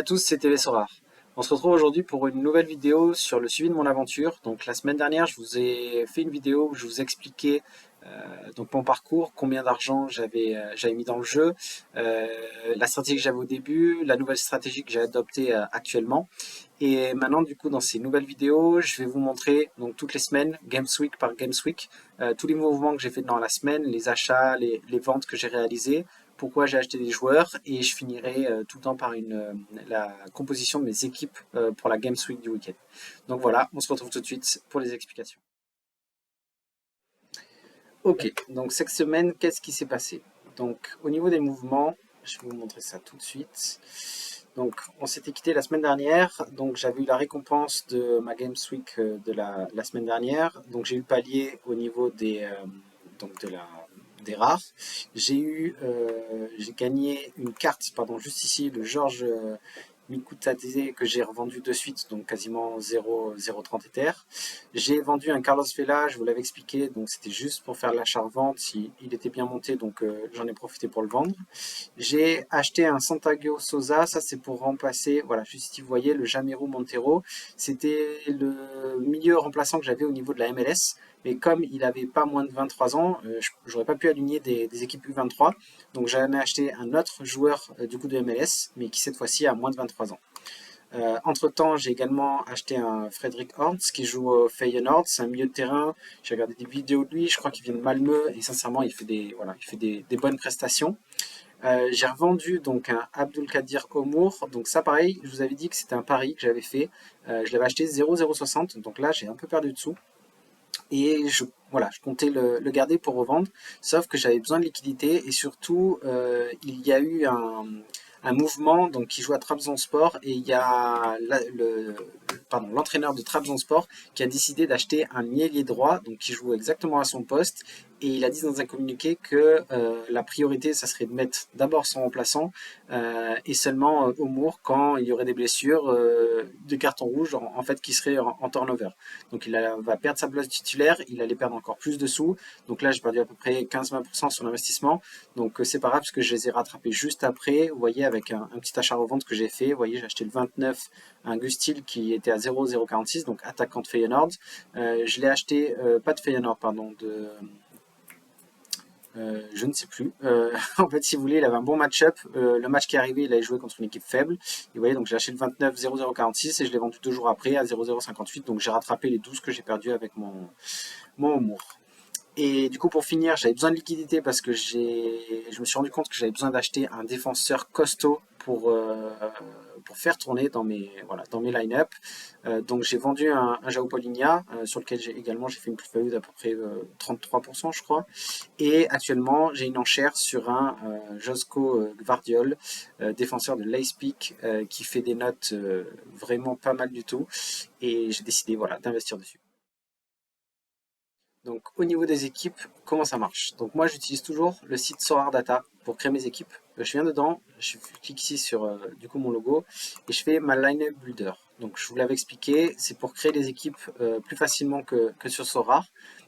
tous, c'est TV Sorar. On se retrouve aujourd'hui pour une nouvelle vidéo sur le suivi de mon aventure. Donc la semaine dernière, je vous ai fait une vidéo où je vous expliquais donc mon parcours, combien d'argent j'avais mis dans le jeu, euh, la stratégie que j'avais au début, la nouvelle stratégie que j'ai adoptée actuellement. Et maintenant, du coup, dans ces nouvelles vidéos, je vais vous montrer donc toutes les semaines, Games Week par Games Week, tous les mouvements que j'ai fait dans la semaine, les achats, les ventes que j'ai réalisées, pourquoi j'ai acheté des joueurs, et je finirai tout le temps par la composition de mes équipes pour la Games Week du week-end. Donc voilà, on se retrouve tout de suite pour les explications. Ok, donc cette semaine, qu'est-ce qui s'est passé? Donc au niveau des mouvements, je vais vous montrer ça tout de suite. Donc on s'était quitté la semaine dernière, donc j'avais eu la récompense de ma Games Week de la semaine dernière, donc j'ai eu le palier au niveau des rares. J'ai gagné une carte, pardon, juste ici, le Georges Mikutadze que j'ai revendu de suite, donc quasiment 0,30 Ether. J'ai vendu un Carlos Vela, je vous l'avais expliqué, donc c'était juste pour faire l'achat-revente, il était bien monté, donc j'en ai profité pour le vendre. J'ai acheté un Santiago Souza, ça c'est pour remplacer, voilà, juste ici vous voyez, le Jamiro Montero. C'était le milieu remplaçant que j'avais au niveau de la MLS, mais comme il n'avait pas moins de 23 ans, j'aurais pas pu aligner des équipes U23, donc j'en ai acheté un autre joueur du coup de MLS, mais qui cette fois-ci a moins de 23 ans. Entre-temps, j'ai également acheté un Frederick Horns qui joue au Feyenoord. C'est un milieu de terrain. J'ai regardé des vidéos de lui. Je crois qu'il vient de Malmö et sincèrement, il fait des bonnes prestations. J'ai revendu donc un Abdulkadir Omour. Donc ça, pareil, je vous avais dit que c'était un pari que j'avais fait. Je l'avais acheté 0,060. Donc là, j'ai un peu perdu dessous. Et voilà, je comptais le garder pour revendre. Sauf que j'avais besoin de liquidité et surtout, il y a eu un mouvement donc, qui joue à Trabzonspor et il y a l'entraîneur de Trabzonspor qui a décidé d'acheter un ailier droit donc qui joue exactement à son poste et il a dit dans un communiqué que la priorité ça serait de mettre d'abord son remplaçant et seulement Omour quand il y aurait des blessures de carton rouge en fait qui serait en turnover. Donc va perdre sa place titulaire, il allait perdre encore plus de sous. Donc là j'ai perdu à peu près 15-20% sur l'investissement. Donc c'est pas grave parce que je les ai rattrapés juste après. Vous voyez avec un petit achat-revente que j'ai fait. Vous voyez j'ai acheté le 29 un Gustil qui était à 0,046 donc attaquant de Feyenoord. Je l'ai acheté pas de Feyenoord pardon je ne sais plus. En fait, si vous voulez, il avait un bon match-up. Le match qui est arrivé, il avait joué contre une équipe faible. Et vous voyez, donc j'ai acheté le 29 0,046 et je l'ai vendu 2 jours après à 0,058. Donc j'ai rattrapé les 12 que j'ai perdus avec mon Homour. Et du coup, pour finir, j'avais besoin de liquidité parce que je me suis rendu compte que j'avais besoin d'acheter un défenseur costaud pour faire tourner dans mes line-up. Donc j'ai vendu un João Paulinho sur lequel j'ai fait une plus-value d'à peu près 33% je crois. Et actuellement j'ai une enchère sur un Josko Gvardiol, défenseur de Leipzig qui fait des notes vraiment pas mal du tout. Et j'ai décidé voilà, d'investir dessus. Donc au niveau des équipes, comment ça marche? Donc moi j'utilise toujours le site Sorar Data pour créer mes équipes. Je viens dedans, je clique ici sur du coup mon logo et je fais ma lineup builder. Donc je vous l'avais expliqué, c'est pour créer les équipes plus facilement que sur Sorar.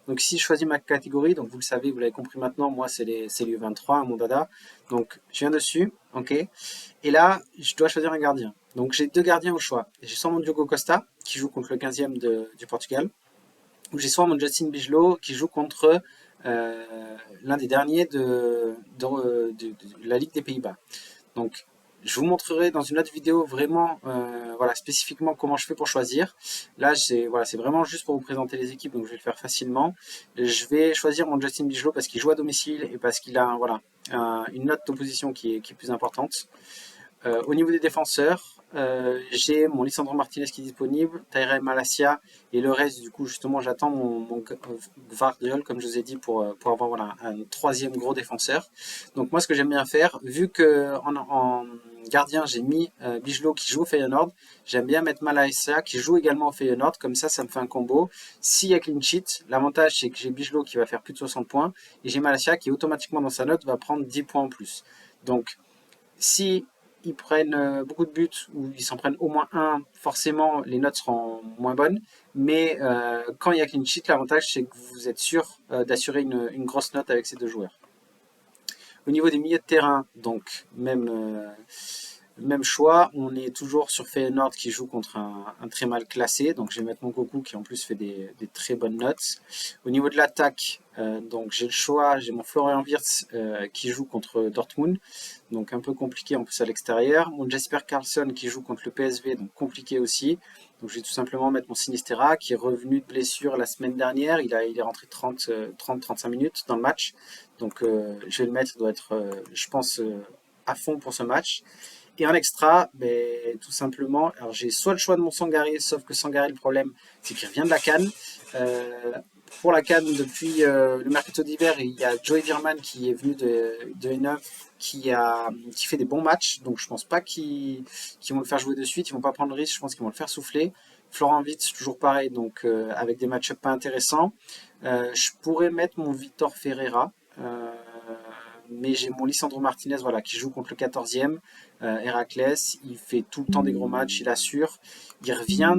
Donc ici je choisis ma catégorie, donc vous le savez, vous l'avez compris maintenant, moi c'est les U23, mon dada. Donc je viens dessus, ok. Et là je dois choisir un gardien. Donc j'ai deux gardiens au choix. J'ai soit mon Diogo Costa qui joue contre le 15e du Portugal où j'ai soit mon Justin Bijlow qui joue contre l'un des derniers de la Ligue des Pays-Bas. Donc, je vous montrerai dans une autre vidéo vraiment, voilà, spécifiquement comment je fais pour choisir. Là, c'est vraiment juste pour vous présenter les équipes, donc je vais le faire facilement. Je vais choisir mon Justin Bijlow parce qu'il joue à domicile et parce qu'il a, voilà, une note d'opposition qui est plus importante. Au niveau des défenseurs, j'ai mon Lisandro Martinez qui est disponible, Tyrell Malacia et le reste, du coup, justement, j'attends mon Gvardiol, comme je vous ai dit, pour avoir voilà, un troisième gros défenseur. Donc, moi, ce que j'aime bien faire, vu que en gardien, j'ai mis Bijlow qui joue au Feyenoord, j'aime bien mettre Malacia qui joue également au Feyenoord, comme ça me fait un combo. S'il y a clean sheet, l'avantage, c'est que j'ai Bijlow qui va faire plus de 60 points et j'ai Malacia qui, automatiquement, dans sa note, va prendre 10 points en plus. Donc, si ils prennent beaucoup de buts ou ils s'en prennent au moins un, forcément les notes seront moins bonnes. Mais quand il y a clean sheet, l'avantage c'est que vous êtes sûr d'assurer une grosse note avec ces deux joueurs. Au niveau des milieux de terrain, donc même Même choix, on est toujours sur Feyenoord qui joue contre un très mal classé. Donc je vais mettre mon Goku qui en plus fait des très bonnes notes. Au niveau de l'attaque, donc j'ai le choix, j'ai mon Florian Wirtz qui joue contre Dortmund. Donc un peu compliqué en plus à l'extérieur. Mon Jesper Karlsson qui joue contre le PSV, donc compliqué aussi. Donc je vais tout simplement mettre mon Sinistera qui est revenu de blessure la semaine dernière. Il est rentré 30-35 minutes dans le match. Donc je vais le mettre, il doit être, je pense, à fond pour ce match. Et en extra, ben, tout simplement, alors j'ai soit le choix de mon Sangaré, sauf que Sangaré, le problème, c'est qu'il revient de la CAN. Euh, pour la CAN, depuis le mercato d'hiver, il y a Joey Virman qui est venu de Hainaut, qui fait des bons matchs. Donc je pense pas qu'ils vont le faire jouer de suite. Ils vont pas prendre le risque. Je pense qu'ils vont le faire souffler. Florent Witz, toujours pareil, donc avec des match-ups pas intéressants. Je pourrais mettre mon Victor Ferreira. Mais j'ai mon Lisandro Martinez voilà, qui joue contre le 14e, Héraclès. Il fait tout le temps des gros matchs, il assure. Il revient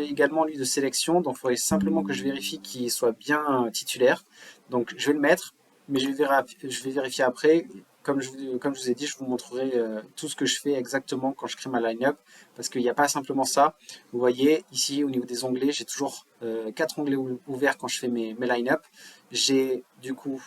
également lui de sélection, donc il faudrait simplement que je vérifie qu'il soit bien titulaire. Donc je vais le mettre, mais je vais vérifier après. Comme je vous ai dit, je vous montrerai tout ce que je fais exactement quand je crée ma line-up, parce qu'il n'y a pas simplement ça. Vous voyez, ici au niveau des onglets, j'ai toujours 4 onglets ouverts quand je fais mes line-up. J'ai du coup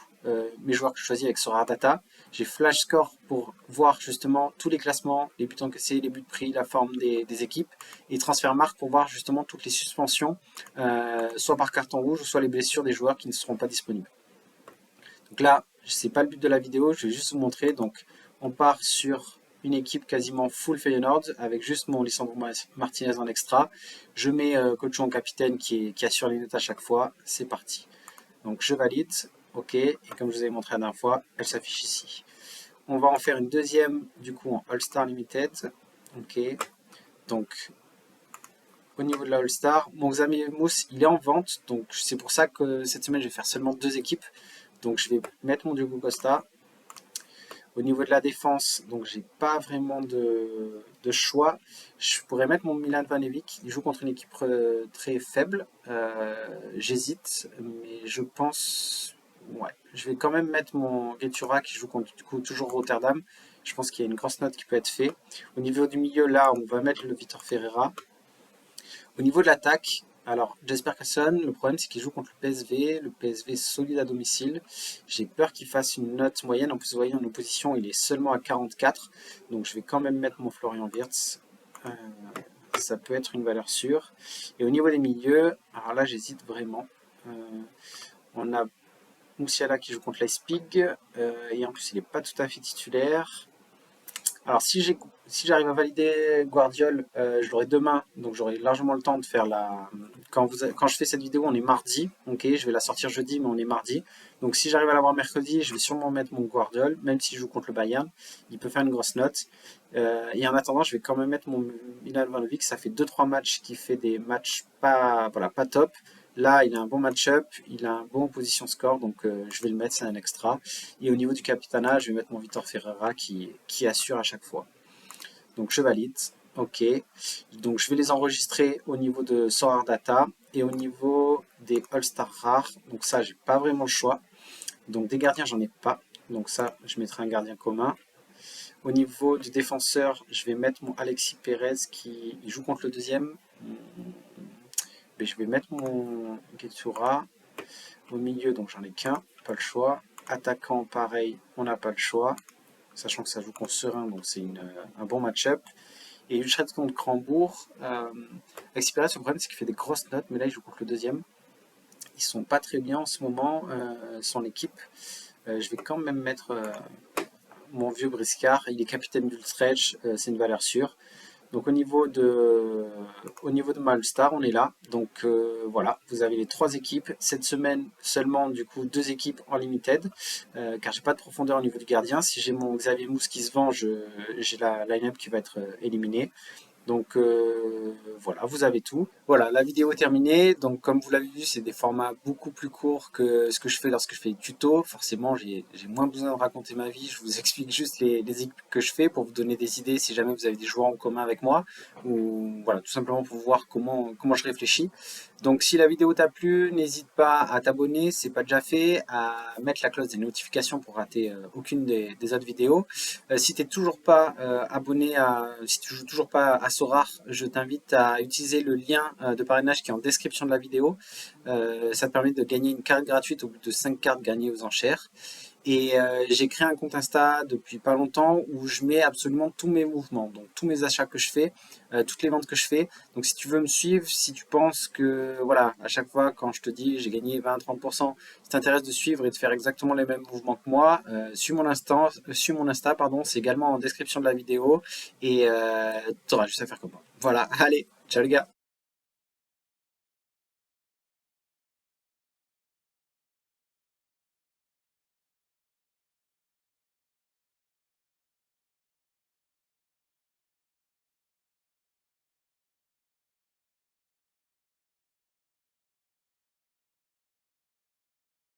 mes joueurs que je choisis avec Sora Data. J'ai Flash Score pour voir justement tous les classements, les buts encaissés, les buts pris, la forme des équipes. Et Transfermarkt pour voir justement toutes les suspensions, soit par carton rouge, soit les blessures des joueurs qui ne seront pas disponibles. Donc là, c'est pas le but de la vidéo, je vais juste vous montrer. Donc on part sur une équipe quasiment full Feyenoord avec juste mon Lisandro Martinez en extra. Je mets Coach en capitaine qui assure les notes à chaque fois. C'est parti. Donc je valide, ok, et comme je vous avais montré la dernière fois, elle s'affiche ici. On va en faire une deuxième du coup en All-Star Limited, ok. Donc au niveau de la All-Star, mon Xavier Mousse il est en vente, donc c'est pour ça que cette semaine je vais faire seulement 2 équipes. Donc je vais mettre mon Diogo Costa. Au niveau de la défense, donc j'ai pas vraiment de choix. Je pourrais mettre mon Milan Vanevic. Il joue contre une équipe très faible. J'hésite, mais je pense, ouais, je vais quand même mettre mon Getura qui joue contre du coup toujours Rotterdam. Je pense qu'il y a une grosse note qui peut être faite. Au niveau du milieu, là, on va mettre le Vitor Ferreira. Au niveau de l'attaque, alors Jesper Karlsson, le problème c'est qu'il joue contre le PSV solide à domicile. J'ai peur qu'il fasse une note moyenne, en plus vous voyez en opposition il est seulement à 44, donc je vais quand même mettre mon Florian Wirtz. Ça peut être une valeur sûre. Et au niveau des milieux, alors là j'hésite vraiment. On a Moussiala qui joue contre Leipzig, et en plus il n'est pas tout à fait titulaire. Alors si j'arrive à valider Guardiol, je l'aurai demain, donc j'aurai largement le temps de faire la. Quand je fais cette vidéo, on est mardi, ok, je vais la sortir jeudi, mais on est mardi. Donc si j'arrive à l'avoir mercredi, je vais sûrement mettre mon Guardiol, même s'il joue contre le Bayern, il peut faire une grosse note. Et en attendant, je vais quand même mettre mon Milan Vanovic, ça fait 2-3 matchs qui fait des matchs pas, voilà, pas top. Là, il a un bon match-up, il a un bon position score, donc je vais le mettre, c'est un extra. Et au niveau du capitana, je vais mettre mon Vitor Ferreira qui assure à chaque fois. Donc je valide, ok. Donc je vais les enregistrer au niveau de Sorar Data et au niveau des All-Star rares. Donc ça, j'ai pas vraiment le choix. Donc des gardiens, j'en ai pas. Donc ça, je mettrai un gardien commun. Au niveau du défenseur, je vais mettre mon Alexis Pérez qui joue contre le deuxième. Mais je vais mettre mon Getura au milieu, donc j'en ai qu'un, pas le choix. Attaquant, pareil, on n'a pas le choix, sachant que ça joue contre Serein, donc c'est un bon match-up. Et Utrecht contre Crambourg, Alexis Pérez, le problème c'est qu'il fait des grosses notes, mais là il joue contre le deuxième. Ils sont pas très bien en ce moment, son équipe. Je vais quand même mettre mon vieux Briscard, il est capitaine d'Utrecht, c'est une valeur sûre. Donc au niveau de Malstar, on est là. Donc voilà, vous avez les 3 équipes. Cette semaine seulement du coup 2 équipes en limited, car j'ai pas de profondeur au niveau du gardien. Si j'ai mon Xavier Mousse qui se vend, j'ai la line-up qui va être éliminée. Donc voilà, vous avez tout. Voilà, la vidéo est terminée. Donc comme vous l'avez vu, c'est des formats beaucoup plus courts que ce que je fais lorsque je fais des tutos. Forcément, j'ai moins besoin de raconter ma vie. Je vous explique juste les équipes que je fais pour vous donner des idées si jamais vous avez des joueurs en commun avec moi. Ou voilà, tout simplement pour voir comment je réfléchis. Donc si la vidéo t'a plu, n'hésite pas à t'abonner, si c'est pas déjà fait, à mettre la cloche des notifications pour rater aucune des autres vidéos. Si t'es toujours pas si tu joues toujours pas à Sorare, je t'invite à utiliser le lien de parrainage qui est en description de la vidéo. Ça te permet de gagner une carte gratuite au bout de 5 cartes gagnées aux enchères. Et j'ai créé un compte Insta depuis pas longtemps où je mets absolument tous mes mouvements, donc tous mes achats que je fais, toutes les ventes que je fais. Donc si tu veux me suivre, si tu penses que voilà, à chaque fois quand je te dis j'ai gagné 20-30%, si t'intéresse de suivre et de faire exactement les mêmes mouvements que moi, suis mon Insta, pardon, c'est également en description de la vidéo et tu auras juste à faire comme moi. Voilà, allez, ciao les gars.